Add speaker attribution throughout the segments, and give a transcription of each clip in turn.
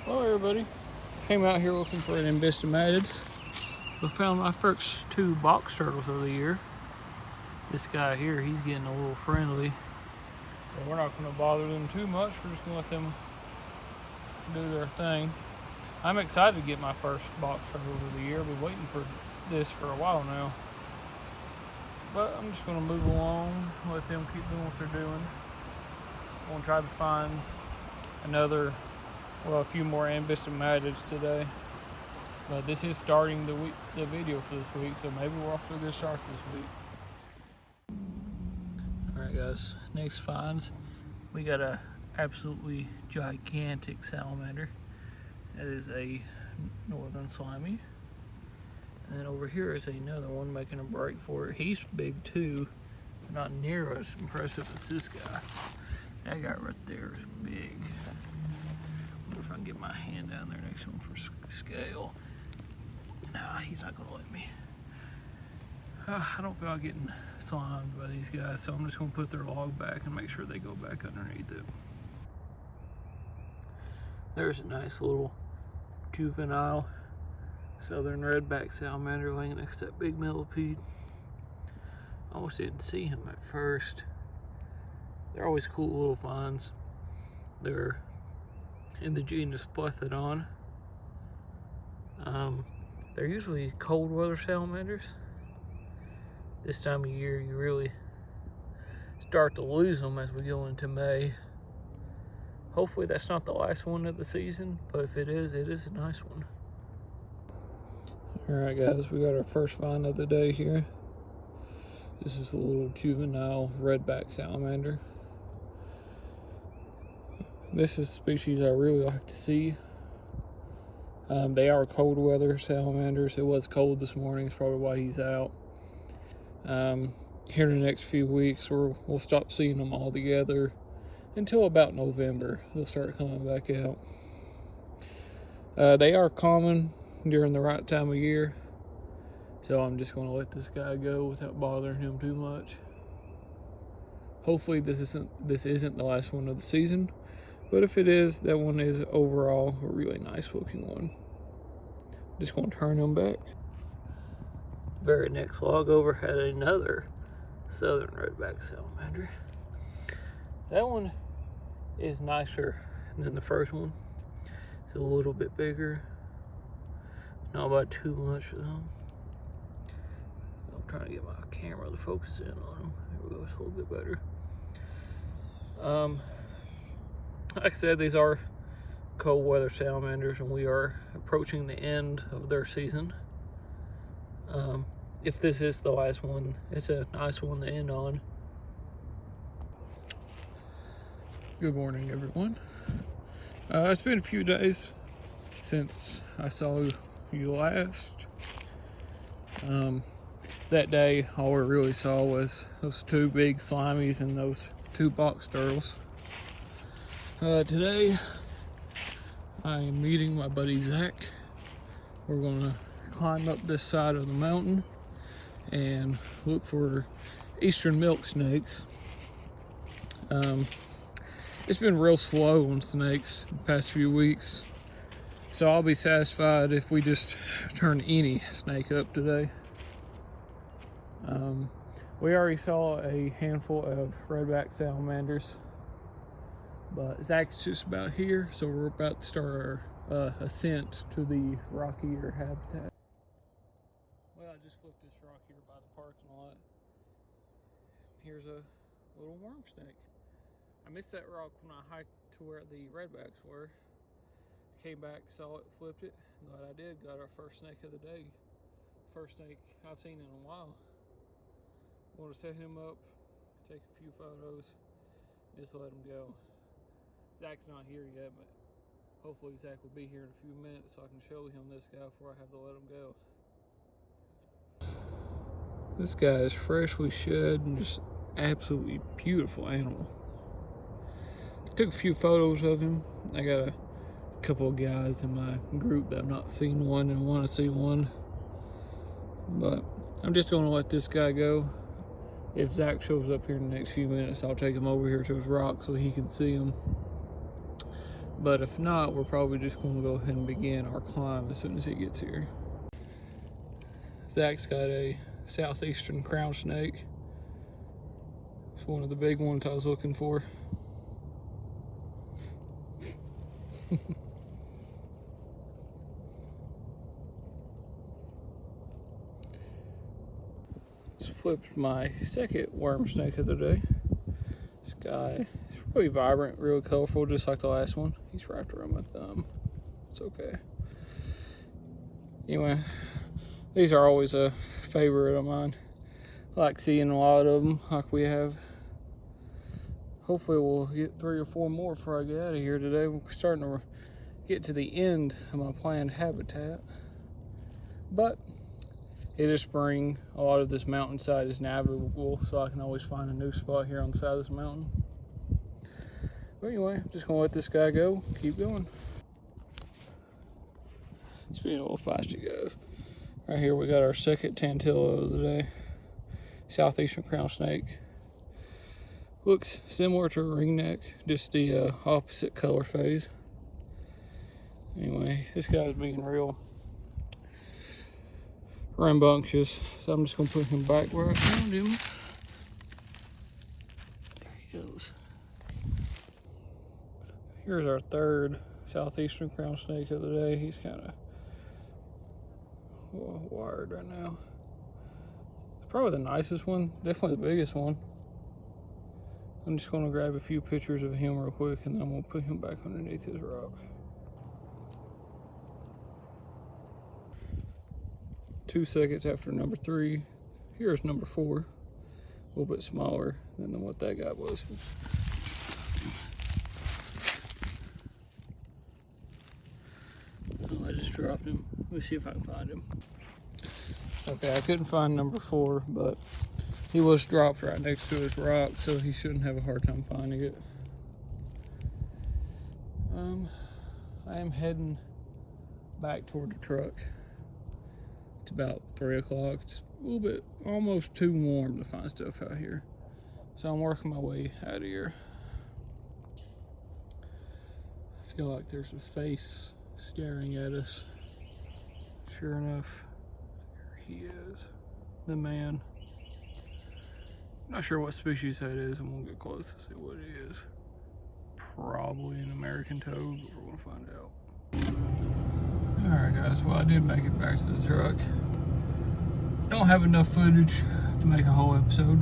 Speaker 1: Hello everybody. Came out here looking for an embystomatids. We found my first 2 box turtles of the year. This guy here, he's getting a little friendly. So we're not going to bother them too much. We're just going to let them do their thing. I'm excited to get my first box turtles of the year. I've been waiting for this for a while now. But I'm just going to move along, let them keep doing what they're doing. I'm going to try to find a few more embystomatids today. But this is starting the video for this week, so maybe we're off to a good start this week. Alright guys, next finds. We got a absolutely gigantic salamander. That is a northern slimy. And then over here is another one making a break for it. He's big too, but not near as impressive as this guy. That guy right there is big. I wonder if I can get my hand down there next to him for scale. Nah, he's not gonna let me. I don't feel like getting slimed by these guys, so I'm just gonna put their log back and make sure they go back underneath it. There's a nice little juvenile southern redback salamander laying next to that big millipede. I almost didn't see him at first. They're always cool little finds. They're in the genus Plethodon. They're usually cold weather salamanders. This time of year you really start to lose them as we go into May. Hopefully that's not the last one of the season, but if it is a nice one. Alright guys, we got our first find of the day here. This is a little juvenile redback salamander. This is a species I really like to see. They are cold weather salamanders. It was cold this morning, it's probably why he's out. Here in the next few weeks we'll stop seeing them all together until about November. They'll start coming back out. They are common during the right time of year, so I'm just going to let this guy go without bothering him too much. Hopefully this isn't the last one of the season, but if it is, that one is overall a really nice looking one. Just going to turn him back. Very next log over had another southern redback salamander. That one is nicer than the first one. It's a little bit bigger. Not by too much though. I'm trying to get my camera to focus in on him. There we go, it's a little bit better. Like I said, these are cold weather salamanders and we are approaching the end of their season. If this is the last one, it's a nice one to end on. Good morning everyone. It's been a few days since I saw you last. That day all we really saw was those 2 big slimies and those 2 box turtles. Today I am meeting my buddy Zach. We're gonna climb up this side of the mountain and look for eastern milk snakes. It's been real slow on snakes the past few weeks, so I'll be satisfied if we just turn any snake up today. We already saw a handful of redback salamanders, but Zach's just about here, so we're about to start our ascent to the rockier habitat. Well, I just flipped this rock here by the parking lot. Here's a little worm snake. I missed that rock when I hiked to where the redbacks were. Came back, saw it, flipped it. Glad I did. Got our first snake of the day. First snake I've seen in a while. Want to set him up, take a few photos, just let him go. Zach's not here yet, but hopefully Zach will be here in a few minutes so I can show him this guy before I have to let him go. This guy is freshly shed and just absolutely beautiful animal. I took a few photos of him. I got a couple of guys in my group that have not seen one and want to see one, but I'm just going to let this guy go. If Zach shows up here in the next few minutes, I'll take him over here to his rock so he can see him. But if not, we're probably just going to go ahead and begin our climb as soon as he gets here. Zach's got a southeastern crown snake. It's one of the big ones I was looking for. Just flipped my second worm snake of the day. This guy is really vibrant, really colorful, just like the last one. He's wrapped around my thumb. It's okay. Anyway, these are always a favorite of mine. I like seeing a lot of them like we have. Hopefully we'll get 3 or 4 more before I get out of here today. We're starting to get to the end of my planned habitat. But it is spring. A lot of this mountainside is navigable, so I can always find a new spot here on the side of this mountain. But anyway, I'm just gonna let this guy go, keep going. It's being a little feisty, guys. Right here we got our second Tantillo of the day. Southeastern crown snake. Looks similar to a ringneck, just the opposite color phase. Anyway, this guy's being real rambunctious, so I'm just gonna put him back where I found him. There he goes. Here's our third southeastern crown snake of the day. He's kind of wired right now. Probably the nicest one, definitely the biggest one. I'm just gonna grab a few pictures of him real quick and then I'm gonna put him back underneath his rock. 2 seconds after number 3. Here's number 4. A little bit smaller than what that guy was. Oh, I just dropped him. Let me see if I can find him. Okay, I couldn't find number 4, but he was dropped right next to his rock, so he shouldn't have a hard time finding it. I am heading back toward the truck. It's about 3 o'clock. It's a little bit, almost too warm to find stuff out here. So I'm working my way out of here. I feel like there's a face staring at us. Sure enough, here he is, the man. Not sure what species that is. I'm gonna get close to see what it is. Probably an American toad, but we're gonna find out. Alright guys, well I did make it back to the truck. Don't have enough footage to make a whole episode,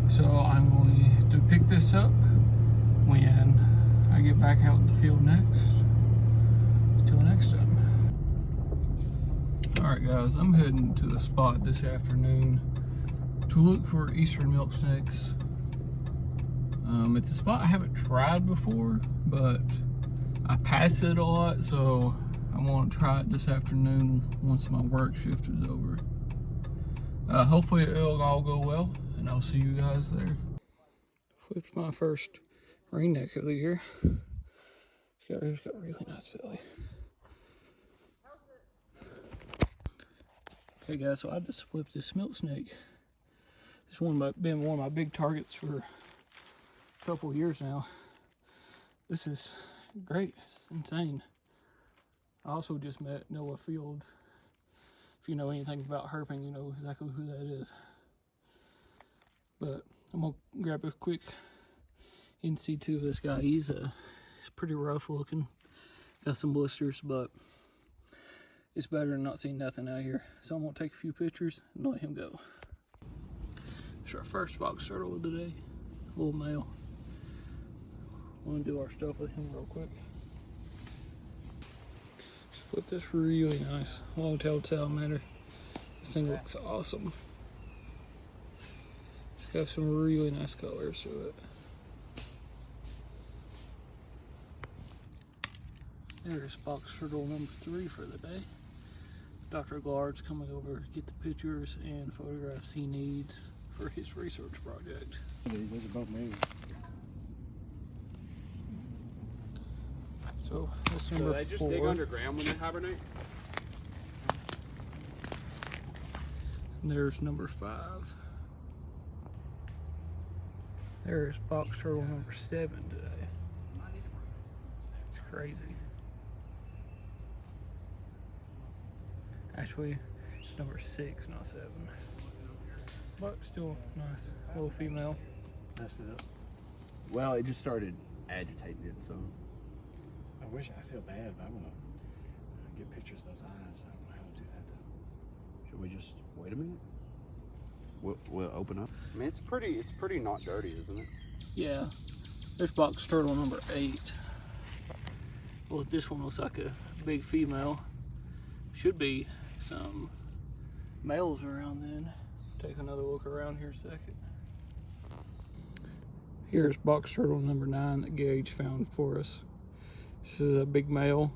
Speaker 1: so I'm going to pick this up when I get back out in the field next. Until next time. Alright guys, I'm heading to the spot this afternoon to look for eastern milk snakes. It's a spot I haven't tried before, but I pass it a lot, so I want to try it this afternoon once my work shift is over. Hopefully it'll all go well, and I'll see you guys there. Flipped my first ringneck of the year. It's got a really nice belly. Okay guys, so I just flipped this milk snake. This has been one of my big targets for a couple of years now. This is great. This is insane. I also just met Noah Fields. If you know anything about herping, you know exactly who that is. But I'm gonna grab a quick NC2 of this guy. He's pretty rough looking. Got some blisters, but it's better than not seeing nothing out here. So I'm gonna take a few pictures and let him go. It's our first box turtle of the day, little male. I'm gonna do our stuff with him real quick. Flip this really nice long-tailed salamander. This thing looks awesome. It's got some really nice colors to it. There's box turtle number 3 for the day. Dr. Glard's coming over to get the pictures and photographs he needs for his research project.
Speaker 2: These above me.
Speaker 1: So this number 4.
Speaker 2: They just dig underground when they hibernate?
Speaker 1: And there's number 5. There's box turtle number 7 today. It's crazy. Actually, it's number 6, not 7. But still nice. Little female.
Speaker 2: Messed it up.
Speaker 3: Well, it just started agitating it, so.
Speaker 2: I feel bad, but I want to get pictures of those eyes. I don't know how to do that though.
Speaker 3: Should we just wait a minute? We'll open up. I mean, it's pretty not dirty, isn't it?
Speaker 1: Yeah. There's box turtle number 8. Well, this one looks like a big female. Should be some males around then. Take another look around here a second. Here's box turtle number 9 that Gage found for us. This is a big male.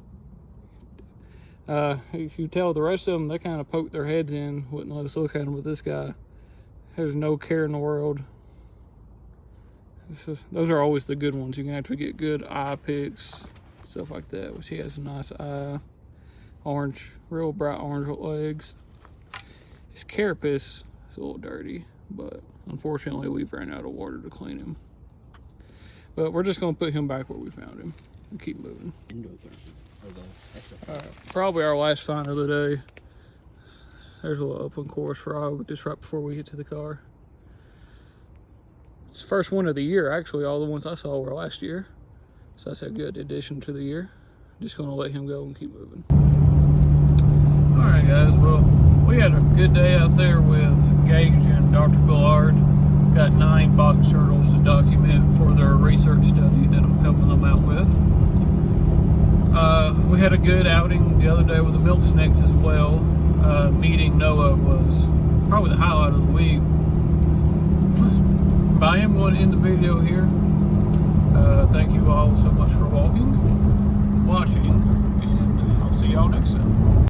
Speaker 1: As you tell, the rest of them, they kind of poke their heads in, wouldn't let us look at them, but this guy has no care in the world. Those are always the good ones. You can actually get good eye pics, stuff like that, which he has a nice eye. Orange, real bright orange legs. His carapace is a little dirty, but unfortunately we've ran out of water to clean him. But we're just gonna put him back where we found him and keep moving. Alright, probably our last find of the day. There's a little open course frog just right before we get to the car. It's the first one of the year, actually. All the ones I saw were last year. So that's a good addition to the year. Just gonna let him go and keep moving. Alright guys, well, we had a good day out there with Gage and Dr. Gillard. Got 9 box turtles to document for their research study that I'm helping them out with. We had a good outing the other day with the milk snakes as well. Meeting Noah was probably the highlight of the week. But I am going to end the video here. Thank you all so much for watching, and I'll see y'all next time.